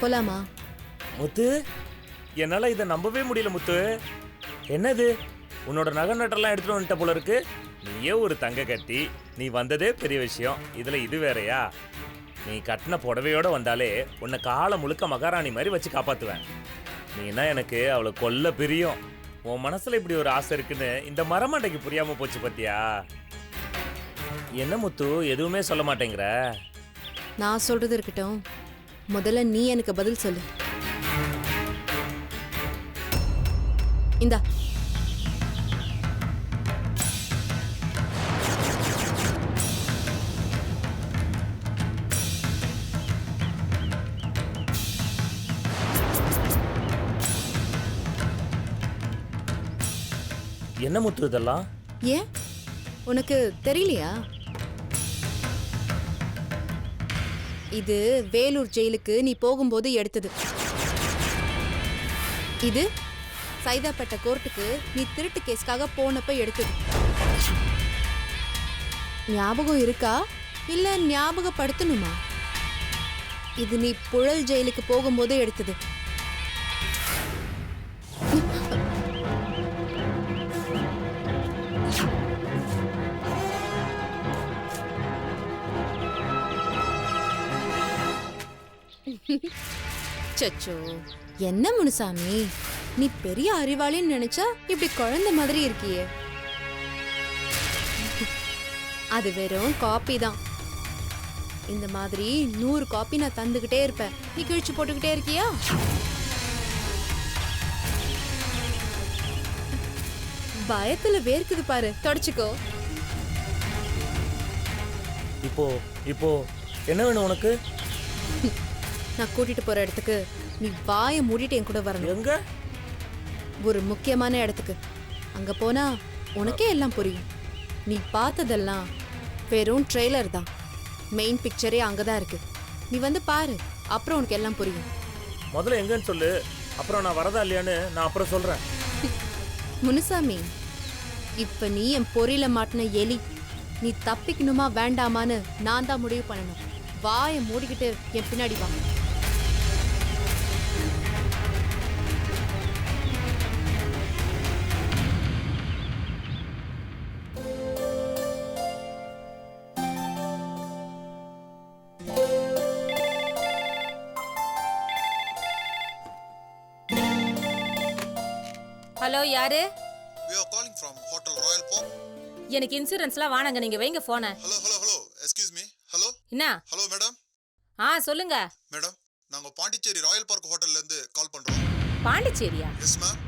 போலாமா? முத்து, என்னால இதை நம்பவே முடியல முத்து. என்னது, உன்னோட நகை நட்டெல்லாம் எடுத்துட்டு வந்துட்ட போல இருக்கு. நீயே ஒரு தங்க கட்டி, நீ வந்ததே பெரிய விஷயம். இதுல இது வேறயா? நீ கட்டின புடவையோட வந்தாலே உன்னை காலம் முழுக்க மகாராணி மாதிரி வச்சு காப்பாத்துவேன். நீனா எனக்கு அவளை கொல்ல பிரியம். உன் மனசுல இப்படி ஒரு ஆசை இருக்குன்னு இந்த மரமண்டைக்கு புரியாம போச்சு பத்தியா? என்ன முத்து, எதுவுமே சொல்ல மாட்டேங்கிற? நான் சொல்றது இருக்கட்டும், முதல்ல நீ எனக்கு பதில் சொல்லு. இந்தா. என்ன முத்து இதெல்லாம்? ஏன் உனக்கு தெரியலையா? இது வேலூர் ஜெயிலுக்கு நீ போகும்போது எடுத்தது. இது சைதாப்பேட்டை கோர்ட்டுக்கு நீ திருட்டு கேஸ்க்காக போனப்ப எடுத்தது. ஞாபகம் இருக்கா இல்ல ஞாபகப்படுத்தணுமா? இது நீ புழல் ஜெயிலுக்கு போகும்போது எடுத்தது. சச்சோ, என்ன முனுசாமி, நீ பெரிய அறிவாளின்னு நினைச்சா இப்படி குழந்தை மாதிரி இருக்கியே. அது வெறும் காப்பி தான். இந்த மாதிரி 100 காப்பி நான் தந்துகிட்டே இருப்பேன். நீ கிழிச்சு போட்டுக்கிட்டே இருக்கியா? பயத்துல வேர்க்குது பாரு, தொடச்சுக்கோ. இப்போ என்ன வேணும் உனக்கு? நான் கூட்டிட்டு போற இடத்துக்கு நீ வாயை மூடிட்டு என் கூட வரணும். எங்க? ஒரு முக்கியமான இடத்துக்கு. அங்க போனா உனக்கே எல்லாம் புரியும். நீ பார்த்ததெல்லாம் வெறும் ட்ரெய்லர் தான். மெயின் பிக்சரே அங்கதான் இருக்கு. நீ வந்து பாரு, அப்புறம் உனக்கு எல்லாம் புரியும். முதல்ல எங்கன்னு சொல்லு, அப்புறம் நான் வரதா இல்லையான்னு நான் அப்புறம் சொல்றேன். முனுசாமி, இப்ப நீ என் பொறியில மாட்டின எலி. நீ தப்பிக்கணுமா வேண்டாமான்னு நான் தான் முடிவு பண்ணணும். வாயை மூடிக்கிட்டு என் பின்னாடி வா. ஹலோ, யாரு? We are calling from Hotel Royal Park. எனக்கு இன்சூரன்ஸ்லாம் வாணங்க, நீங்க வைங்க போன. Hello. Excuse me. Hello. என்ன? Hello madam. சொல்லுங்க. மேடம், நாங்க பாண்டிச்சேரி ராயல் பார்க் ஹோட்டல்ல இருந்து கால் பண்றோம். பாண்டிச்சேரியா? Yes ma'am.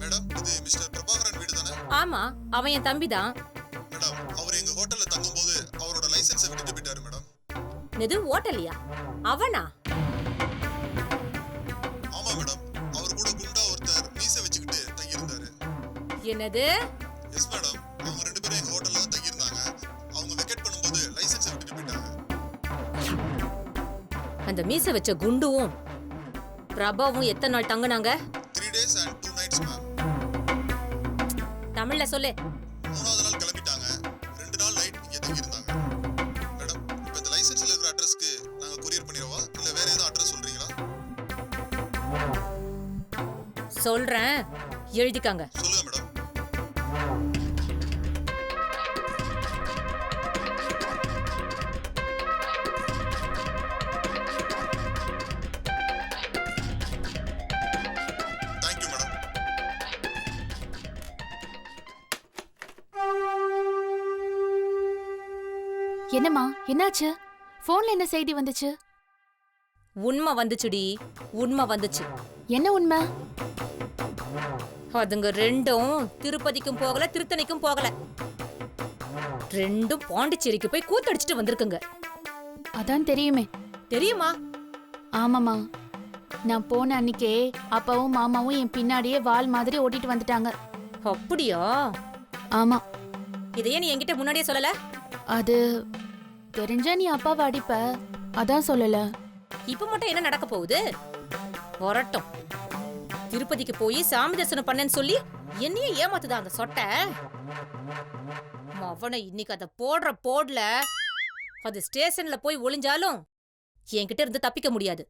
மேடம், இது மிஸ்டர் பிரபாகரன் வீடு தானே? ஆமா, அவன் என் தம்பி தான். மேடம், அவர் எங்க ஹோட்டல்ல தங்கும்போது அவரோட லைசென்ஸை விட்டுட்டு போயிட்டாரு மேடம். எது ஹோட்டலியா? அவனா? ஆமா மேடம், அவர் கூட குண்டா ஒருத்தர் மீசை வச்சுக்கிட்டு தங்கி இருந்தாரு. என்னது? எஸ் மேடம், அவங்க ரெண்டு பேரும் எங்க ஹோட்டல்ல தான் தங்கி இருந்தாங்க. அவங்க வெக்கேட் பண்ணும்போது லைசென்ஸை விட்டுட்டு போயிட்டாங்க. அந்த மீசை வச்ச குண்டுவும் பிரபாவும் எத்தனை நாள் தங்குனாங்க? 3 days and 2 nights மேம். தமிழ்ல சொல்லு. 3வது நாள் கிளம்பிட்டாங்க. 2 நாள் நைட் இங்க தங்கி இருந்தாங்க. மேடம், இப்போ இந்த லைசென்ஸ்ல இருக்கிற அட்ரஸ்க்கு நாங்க கொரியர் பண்ணிரவா இல்ல வேற ஏதாவது அட்ரஸ் சொல்றீங்களா? சொல்றேன், எழுதிக்காங்க. சொல்லுங்க மேடம். Thank you madam. என்னம்மா, என்னாச்சு? போன்ல என்ன செய்தி வந்துச்சு? உண்மை வந்துச்சுடி, உண்மை வந்துச்சு. என்ன உண்மை? அதுங்க ரெண்டும் திருப்பதிக்கும் போகல, திருத்தணிக்கும் போகல. ரெண்டும் பாண்டிச்சேரிக்கு போய் கூத்தடிச்சிட்டு வந்திருக்குங்க. அதான் தெரியுமே. தெரியுமா? ஆமாம்மா, நான் போன அன்னைக்கே அப்பாவும் மாமாவும் என் பின்னாடியே வால் மாதிரி ஓட்டிட்டு வந்துட்டாங்க. அப்படியா? ஆமா. இதையே நீ என்கிட்ட முன்னாடியே சொல்லல? அது தெரிஞ்சா நீ அப்பாவை அடிப்ப, அதான் சொல்லல. இப்ப மட்டும் என்ன நடக்க போகுது? வரட்டும். திருப்பதிக்கு போய் சாமி தரிசனம் பண்ணேன்னு சொல்லி என்னையே ஏமாத்துதா அந்த சொட்டை. அவனை இன்னைக்கு அதை போடுற போடல அது ஸ்டேஷன்ல போய் ஒளிஞ்சாலும் என்கிட்ட இருந்து தப்பிக்க முடியாது.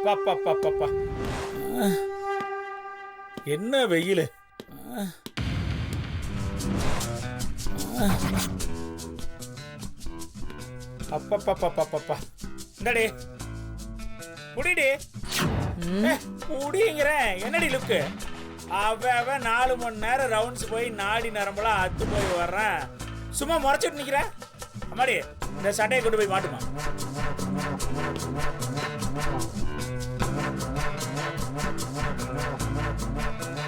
பாப்பா என்ன வெயில். அப்பப்பா இந்தடி குடிடி. குடிங்கிறேன். என்னடி லுக்கு? அவன் 4 மணி நேரம் ரவுண்ட்ஸ் போய் நாடி நரம்பெல்லாம் அத்து போய் வர்றேன். சும்மா முறைச்சிட்டு நிக்கிறேன். அம்மாடி இந்த சட்டையை கொண்டு போய் மாட்டுமா.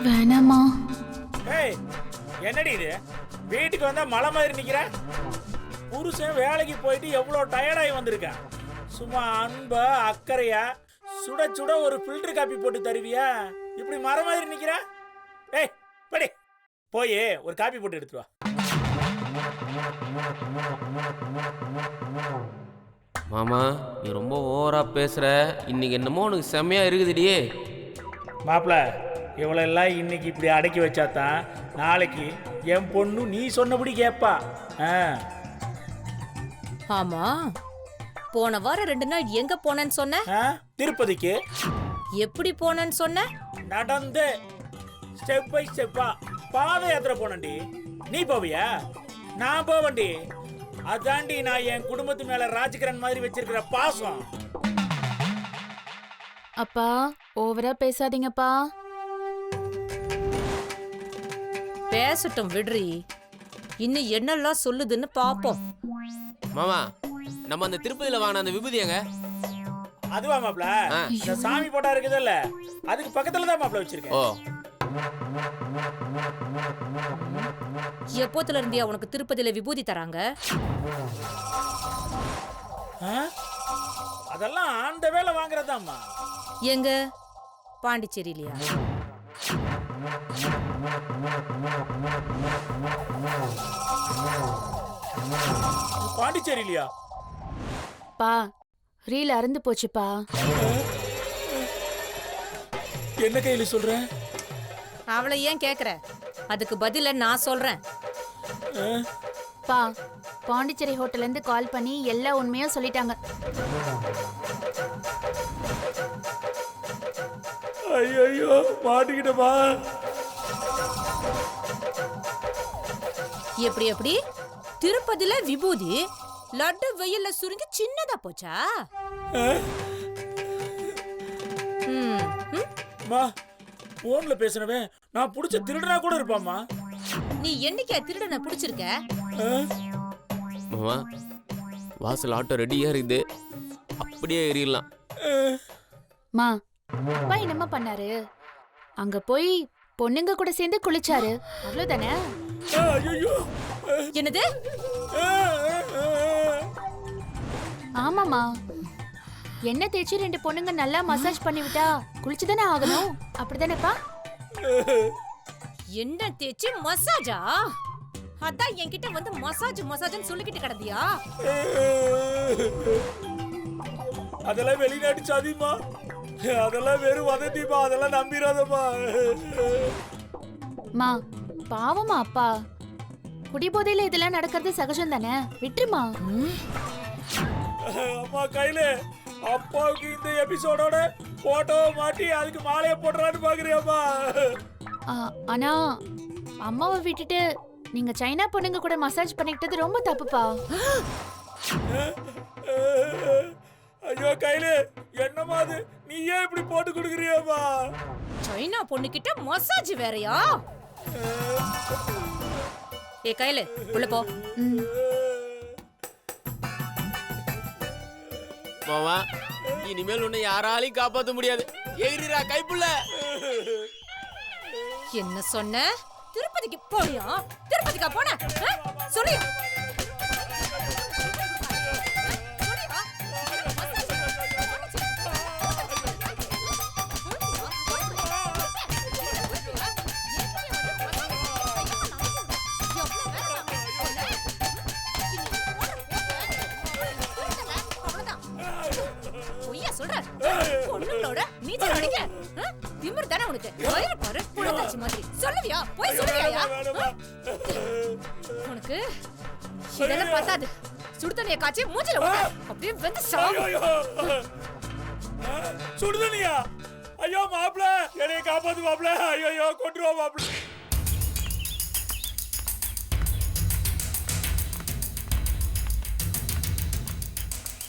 வேணாமா. ஏய் என்னடி இது? வீட்டுக்கு வந்தா மலை மாதிரி நிக்கிற. புருஷன் வேலைக்கு போயிட்டு எவ்வளவு டயர்டாகி வந்திருக்கேன். சும்மா அன்பா அக்கறையா சுட சுட ஒரு ஃபில்டர் காப்பி போட்டு தருவியா? இப்படி மர மாதிரி நிக்கிற. ஏய் படி போய் ஒரு காப்பி போட்டு எடுத்துட்டு வா. மாமா நீ ரொம்ப ஓவரா பேசுற. இன்னைக்கு என்னமோ உனக்கு செம்மையா இருக்குதுடியே. மாப்பிள இவளெல்லாம் இன்னைக்கு இப்படி அடக்கி வச்சாதான் நாளைக்கு என் பொண்ணு நீ சொன்னபடி கேட்பா. ஆமா, போன வாரம் 2 நாள் எங்க போனேன்னு சொன்ன? திருப்பதிக்கு. எப்படி போனேன்னு சொன்ன? நடந்து ஸ்டெப் பை ஸ்டெப்பா பாத யாத்திரை போனேன்டி. நீ போவியா? நான் போவேன்டி. அதாண்டி நான் என் குடும்பத்து மேல ராஜ்கிரண் மாதிரி வச்சிருக்கிற பாசம். அப்பா ஓவரா பேசாதீங்கப்பா. பேசட்டும் விடுறி. இன்னும் என்னெல்லாம் சொல்லுதுன்னு பாப்போம். மாமா நம்ம அந்த திருப்பதியில வாங்கின அந்த விபூதி எங்க? அதுவா மாப்ள? இந்த சாமி போட்டா இருக்குதுல்ல, அதுக்கு பக்கத்துல தான் மாப்ள வச்சிருக்கேன். ஓ எப்போத்துல இருந்தியா உனக்கு திருப்பதியில விபூதி தராங்க? அதெல்லாம் அந்த வேலை வாங்குறதாம்மா. எங்க? பாண்டிச்சேரியிலயா? பாண்டிச்சேரியிலயா? பா ரீல் அறுந்து போச்சுப்பா. என்ன கையில சொல்ற? அவளை ஏன் கேக்குற? அதுக்கு பதில நான் சொல்றேன். பா பாண்டிச்சேரி ஹோட்டல்ல இருந்து கால் பண்ணி எல்லா உண்மையும் சொல்லிட்டாங்க. ஐயோ மாட்டிக்கிட்டமா. எப்படி எப்படி? திருப்பதியில விபூதி லட்டு வெயில்ல சுருங்கி சின்னதா போச்சா? மா போன்ல பேசுனவே நான் புடிச்ச திருடனா கூட இருப்பாமா. நீ என்னைக்கா திருடனை புடிச்சிருக்க? மாமா வாசல் ஆட்டோ ரெடியா இருக்குது, அப்படியே ஏறிடலாம். மா அப்பா என்னம்மா பண்ணாரு? அங்க போய் பொண்ணுங்க கூட சேர்ந்து குளிச்சாரு, அவ்வளவுதானே? என்னது? ஆமாமா, என்ன தேய்ச்சி 2 பொண்ணுங்க நல்லா மசாஜ் பண்ணி விட்டா குளிச்சுதானே ஆகணும், அப்படிதானேப்பா? என்ன தேய்ச்சி மசாஜா? அதான் என்கிட்ட வந்து மசாஜ் மசாஜ்னு சொல்லிக்கிட்டு கிடந்தியா? அதெல்லாம் வெளிநாட்டு சாதிமா, அதெல்லாம் வெறும் வதந்திமா, அதெல்லாம் நம்பிராதமா. மா பாவமா அப்பா, குடிபோதையில இதெல்லாம் நடக்கிறது சகஜம் தானே, விட்டுருமா. அம்மா கையில அப்பாவுக்கு இந்த எபிசோடோட போட்டோ மாட்டி அதுக்கு மாலையை போடுறான்னு பாக்குறியாமா? ஆனா அம்மாவை விட்டுட்டு நீங்க சைனா பொண்ணுங்க கூட மசாஜ் பண்ணிக்கிட்டது ரொம்ப தப்புப்பா. ஐயோ கையில என்னமா அது, நீ ஏன் இப்படி போட்டு கொடுக்குறியாமா? சைனா பொண்ணு கிட்ட மசாஜ் வேறயா? ஏ கையில உள்ள போ. மாமா இனிமேல் உன்னை யாராலையும் காப்பாற்ற முடியாது. எகிரிரா கைப்புள்ள. என்ன சொன்ன? திருப்பதிக்கு போறியா? திருப்பதிக்கா போன? சொல்லியா? உனக்கு இதெல்லாம் பத்தாது. சுடுதண்ணிய காய்ச்சி மூஞ்சில ஊத்து. அப்படியே வந்து சாவு. ஐயோ சுடுதனியா? ஐயோ மாப்பிள, என்னைய காப்பாத்து மாப்பிள. ஐயோ கொண்டுருவா மாப்பிள.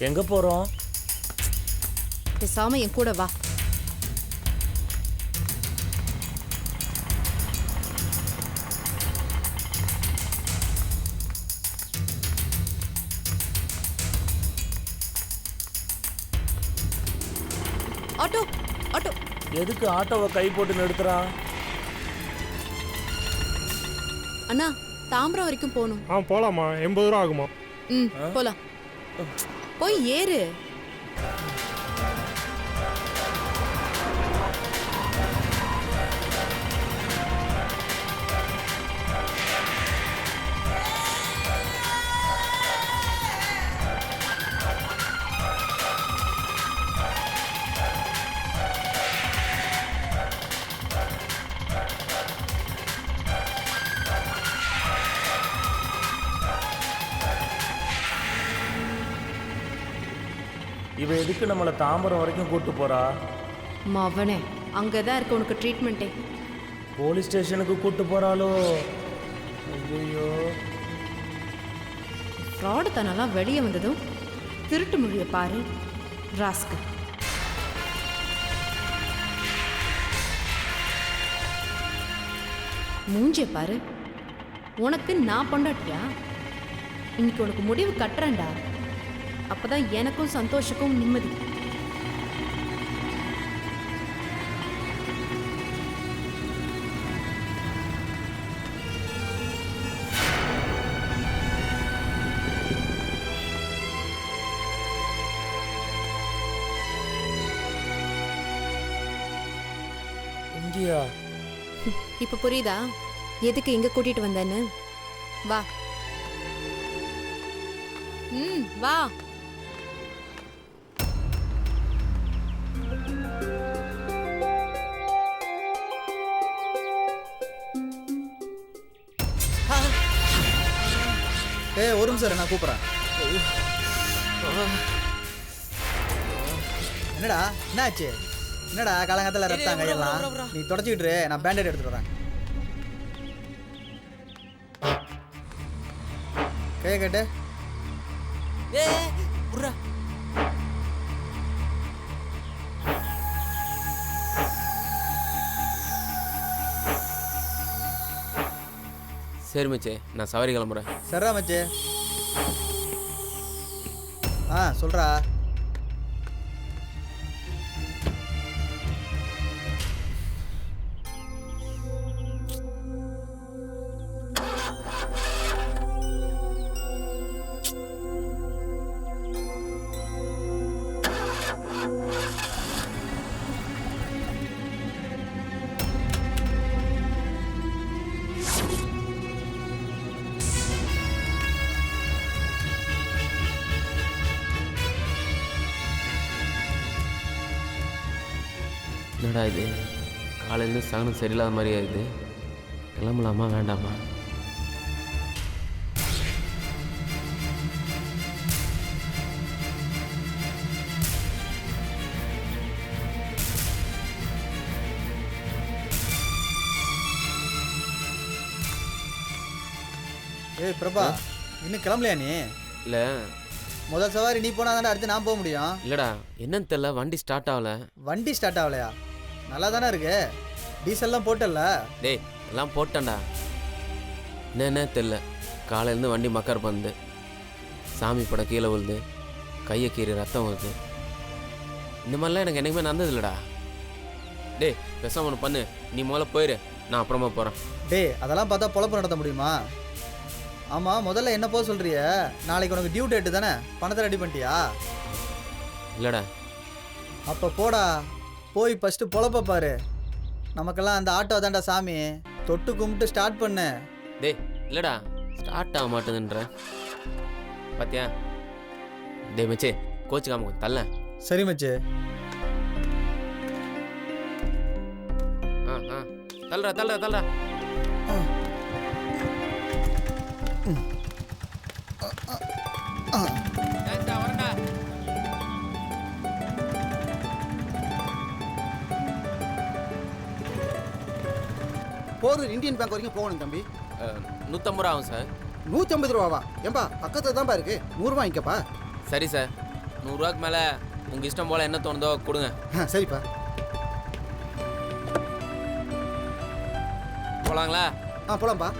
எங்க போறோம்? பேசாம என் கூட வா. Auto auto. எதுக்கு ஆட்டோவை கை போட்டு நிறுத்துறான்? அண்ணா, தாம்பரம் வரைக்கும் போகணும். போலாமா? 80 ரூபா ஆகுமா? ம், போலாம். போய் ஏறு. இவ எதுக்கு நம்மளை தாம்பரம் வரைக்கும் கூட்டு போறா? மவனே, அங்கதான் இருக்கு உனக்கு ட்ரீட்மெண்ட்டே. போலீஸ் ஸ்டேஷனுக்கு கூட்டு போறாளோ? ஐயோ, ஃப்ராடு தனெல்லாம் வெளியே வந்ததும் திருட்டு மொழியை பாரு ராஸ்க்கு. மூஞ்சிய பாரு. உனக்கு நான் பொண்டாட்டியா? இன்னைக்கு உனக்கு முடிவு கட்டுறேன்டா. அப்பதான் எனக்கும் சந்தோஷக்கும் நிம்மதி. இங்கயா? இப்ப புரியுதா எதுக்கு இங்க கூட்டிட்டு வந்தேன்னு? வா. வா. ஒரு நிமிஷம் நான் கூப்பிட்றேன். என்னடா என்னாச்சு? என்னடா காலங்காலத்தில் ரத்தாங்க கையெல்லாம்? நீ தொடச்சிக்கிட்டு நான் பேண்டேட் எடுத்துட்டு வரேன். கையை கேட்டு சரி மச்சே, நான் சவாரி கிளம்புறேன். சரிடா மச்சே. சொல்றா. என்னடா இது, காலையிலேருந்து சகனம் சரியில்லாத மாதிரி ஆகுது. கிளம்பலாமா வேண்டாமா? பிரபா, இன்னும் கிளம்பலையா நீ? இல்லை, முதல் சவாரி நீ போனா தானே அடுத்து நான் போக முடியும். இல்லைடா, என்னன்னு தெரியல, வண்டி ஸ்டார்ட் ஆகலை. வண்டி ஸ்டார்ட் ஆகலையா? நல்லா தானே இருக்கு. டீசல்லாம் போட்டல? டேய், எல்லாம் போட்டேன்டா. என்னன்னே தெரில, காலையிலேருந்து வண்டி மக்கர் பண்ணுது. சாமி படம் கீழே விழுது, கையை கீறி ரத்தம் வருது. இந்த மாதிரிலாம் எனக்கு என்றைக்குமே நடந்தது இல்லைடா. டேய், பேசாம ஒன்று பண்ணு, நீ முதல்ல போயிரு, நான் அப்புறமா போகிறேன். டேய், அதெல்லாம் பார்த்தா பொழப்பு நடத்த முடியுமா? ஆமாம், முதல்ல என்ன போக சொல்கிறிய? நாளைக்கு உனக்கு டியூ டேட்டு தானே? பணத்தை ரெடி பண்ணிட்டியா? இல்லைடா. அப்போ போடா, போய் ஃபஸ்ட்டு பொழப்ப பாரு. நமக்கெல்லாம் அந்த ஆட்டோ தான்டா சாமி. தொட்டு கும்பிட்டு ஸ்டார்ட் பண்ணு. டேய், இல்லைடா, ஸ்டார்ட் ஆக மாட்டேதுன்ற பார்த்தியா? டேய் மச்சே, கோச்சுக்காம கொஞ்சம் தள்ள. சரி மச்சே. தள்ளுறா தள்ளுறா தள்ளுறா. வரண்டா. போரூர் இந்தியன் பேங்க் வரைக்கும் போகணும் தம்பி. 150 ரூபா ஆகும் சார். 150 ரூபாவா? ஏம்பா பக்கத்துல தான்ப்பா இருக்கு, 100 ரூபா வாங்கிக்கப்பா. சரி சார், 100 ரூபாய்க்கு மேலே உங்கள் இஷ்டம் போல் என்ன தோணுதோ கொடுங்க. சரிப்பா. போகலாங்களா? போலாம்ப்பா.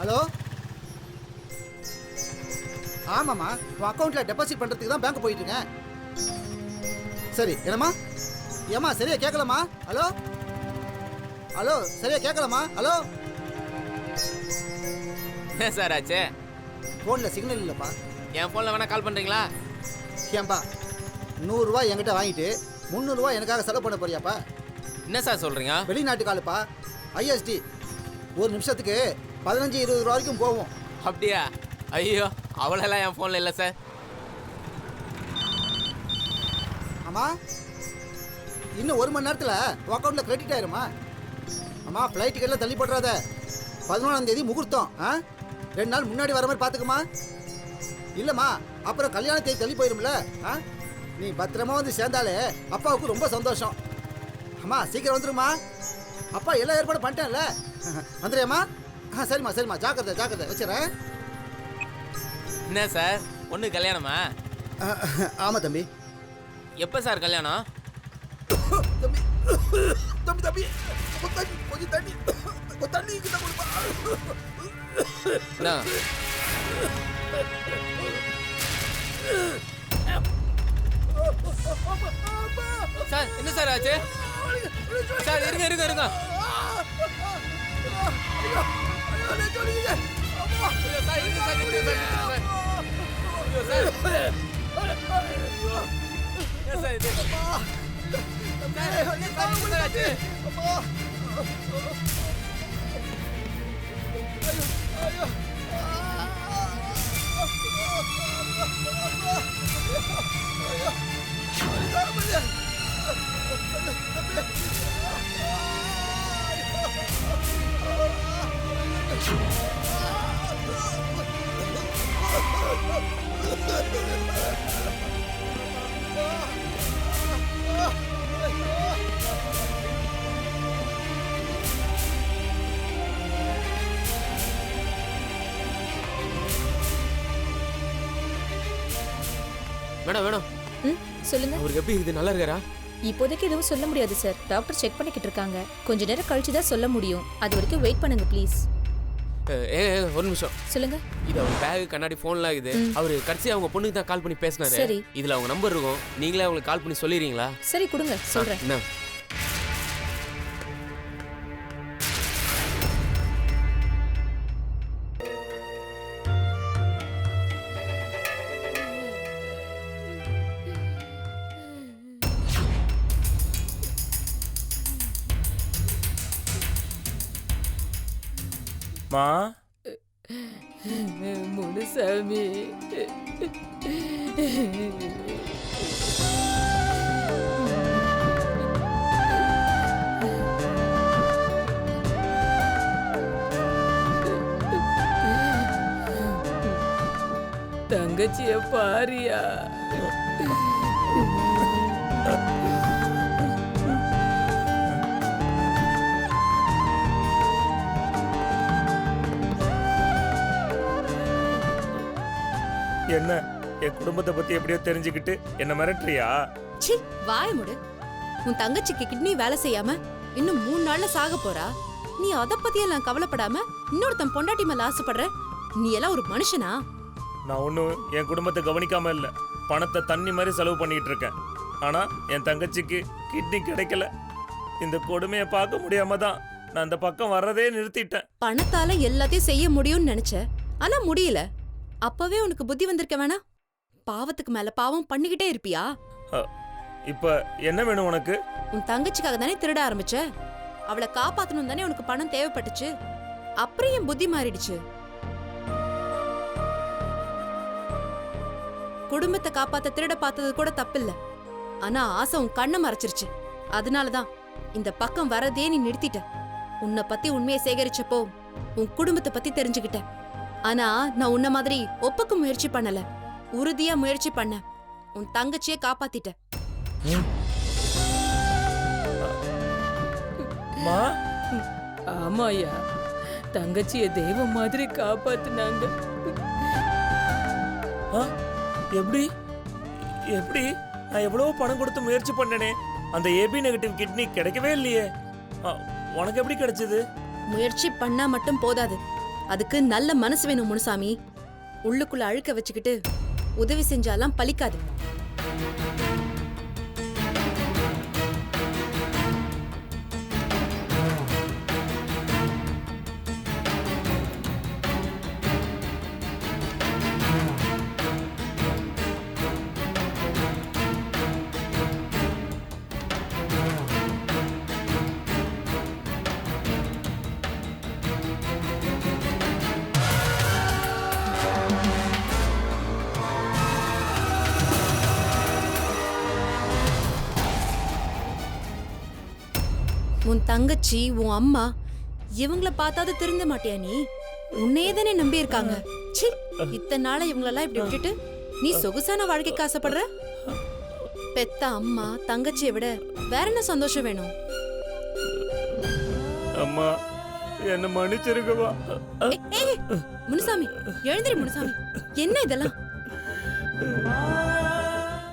ஹலோ, ஆமாம்மா, உன் அக்கௌண்ட்டில் டெபாசிட் பண்ணுறதுக்கு தான் பேங்க் போயிட்டு இருக்கேன். சரி, என்னம்மா? ஏம்மா சரியா கேட்கலம்மா? ஹலோ ஹலோ, சரியா கேட்கலம்மா? ஹலோ, என்ன சார் ஆச்சு? ஃபோனில் சிக்னல் இல்லைப்பா. என் ஃபோனில் வேணால் கால் பண்ணுறீங்களா? ஏன்பா 100 ரூபா என்கிட்ட வாங்கிட்டு 300 ரூபா எனக்காக செலவு பண்ண போறியாப்பா? என்ன சார் சொல்கிறீங்க? வெளிநாட்டு காலுப்பா, ஐஎஸ்டி. ஒரு நிமிஷத்துக்கு 15-20 ரூபா வரைக்கும் போவோம். அப்படியா? ஐயோ, அவ்வளோலாம் என் ஃபோனில் இல்லை சார். அம்மா, இன்னும் 1 மணி நேரத்தில் உன் அக்கௌண்ட்டில் கிரெடிட் ஆயிருமா? அம்மா, ஃப்ளைட் டிக்கெட்லாம் தள்ளி போடுறாத. 11ஆம் தேதி முகூர்த்தம். 2 நாள் முன்னாடி வர மாதிரி பார்த்துக்குமா. இல்லைம்மா, அப்புறம் கல்யாண தேதி தள்ளி போயிரும்ல. நீ பத்திரமா வந்து சேர்ந்தாலே அப்பாவுக்கு ரொம்ப சந்தோஷம். அம்மா சீக்கிரம் வந்துருமா. அப்பா எல்லா ஏற்பாடும் பண்ணிட்டேன்ல. வந்துடுறியாம்மா? சரிம்மா சரிம்மா, ஜாக்கிரதை ஜாக்கிரதை, வச்சுறேன். என்ன சார், பொண்ணு கல்யாணமா? ஆமாம் தம்பி. எப்போ சார் கல்யாணம்? தம்பி தம்பி தம்பி, கொஞ்சம் தண்ணி தண்ணி கிட்ட கொடுப்பா. என்ன சார், என்ன சார் ஆச்சு? சார் இருங்க இருங்க இருங்க. மேடம் மேடம், சொல்லுங்க. அவருக்கு எப்படி இருக்குது? நல்லா இருக்காரா? இப்போதைக்கு எதுவும் சொல்ல முடியாது சார். டாக்டர் செக் பண்ணிக்கிட்டு இருக்காங்க. கொஞ்ச நேரம் கழிச்சு தான் சொல்ல முடியும். அது வரைக்கும் வெயிட் பண்ணுங்க ப்ளீஸ். ஒரு நிமிஷம் சொல்லுங்க. இது அவங்க பேக், கண்ணாடி, ஃபோன்லாம் இருக்குது. அவரு கடைசி அவங்க பொண்ணுக்கு தான் கால் பண்ணி பேசினாரு. சரி. இதுல அவங்க நம்பர் இருக்கும். நீங்களே அவங்களுக்கு கால் பண்ணி சொல்லிடுறீங்களா? சரி கொடுங்க, சொல்றேன். என்ன? மா, முனுசாமி, தங்கச்சிய பாரியா. என்ன என் குடும்பத்தை பத்தி எப்படியோ தெரிஞ்சுக்கிட்டு என்ன மிரட்டுறியா? சி, வாய முடு. உன் தங்கச்சிக்கு கிட்னி வேலை செய்யாம இன்னும் 3 நாள்ல சாக போறா. நீ அத பத்தி எல்லாம் கவலைப்படாம இன்னொருத்தன் பொண்டாட்டி மேல ஆசைப்படுற. நீ எல்லாம் ஒரு மனுஷனா? நான் ஒன்றும் என் குடும்பத்தை கவனிக்காம இல்லை, பணத்தை தண்ணி மாதிரி செலவு பண்ணிட்டு இருக்கேன். ஆனா என் தங்கச்சிக்கு கிட்னி கிடைக்கல. இந்த கொடுமையை பார்க்க முடியாம தான் நான் அந்த பக்கம் வர்றதே நிறுத்திட்டேன். பணத்தால எல்லாத்தையும் செய்ய முடியும்னு நினைச்ச, ஆனா முடியல. அப்பவே உனக்கு புத்தி வந்திருக்க வேணா? பாவத்துக்கு மேல பாவம் பண்ணிக்கிட்டே இருப்பியா? இப்ப என்ன வேணும் உனக்கு? உன் தங்கச்சிக்காக தானே திருட ஆரம்பிச்ச. அவளை காப்பாத்தணும் தானே உனக்கு பணம் தேவைப்பட்டுச்சு. அப்புறம் என் புத்தி மாறிடுச்சு. குடும்பத்தை காப்பாத்த திருட பார்த்தது கூட தப்பில்ல. ஆனா ஆசை உன் கண்ணை மறைச்சிருச்சு. அதனாலதான் இந்த பக்கம் வரதே நீ நிறுத்திட்ட. உன்னை பத்தி உண்மையை சேகரிச்சப்போ உன் குடும்பத்தை பத்தி தெரிஞ்சுக்கிட்டேன். ஆனா நான் உன்ன மாதிரி ஒப்புக்க முயற்சி பண்ணல, உறுதியா முயற்சி பண்ண. உன் தங்கச்சியை காப்பாத்திட்ட. மா ஆமாயா, தங்கச்சிய தெய்வம் மாதிரி காப்பாத்துனாங்க. எப்படி எப்படி நான் எவ்வளவு பணம் கொடுத்து முயற்சி பண்ணனே, அந்த ஏபி நெகட்டிவ் கிட்னி கிடைக்கவே இல்லையே. உனக்கு எப்படி கிடைச்சது? முயற்சி பண்ணா மட்டும் போதாது, அதுக்கு நல்ல மனசு வேணும் முனுசாமி. உள்ளுக்குள்ள அழுக்க வச்சுக்கிட்டு உதவி செஞ்சாலாம் பலிக்காது. உன் தங்கச்சி, உன் அம்மா, இவங்கள பார்த்தாது திருந்த மாட்டியா நீ? உன்னையே தானே நம்பி இருக்காங்க. சி, இத்தனை நாள இவங்களெல்லாம் இப்படி விட்டுட்டு நீ சொகுசான வாழ்க்கைக்கு ஆசைப்படுற? பெத்த அம்மா தங்கச்சியை விட வேற என்ன சந்தோஷம் வேணும்? அம்மா என்ன மன்னிச்சிருக்கவா? முனுசாமி எழுந்திரி முனுசாமி. என்ன இதெல்லாம்?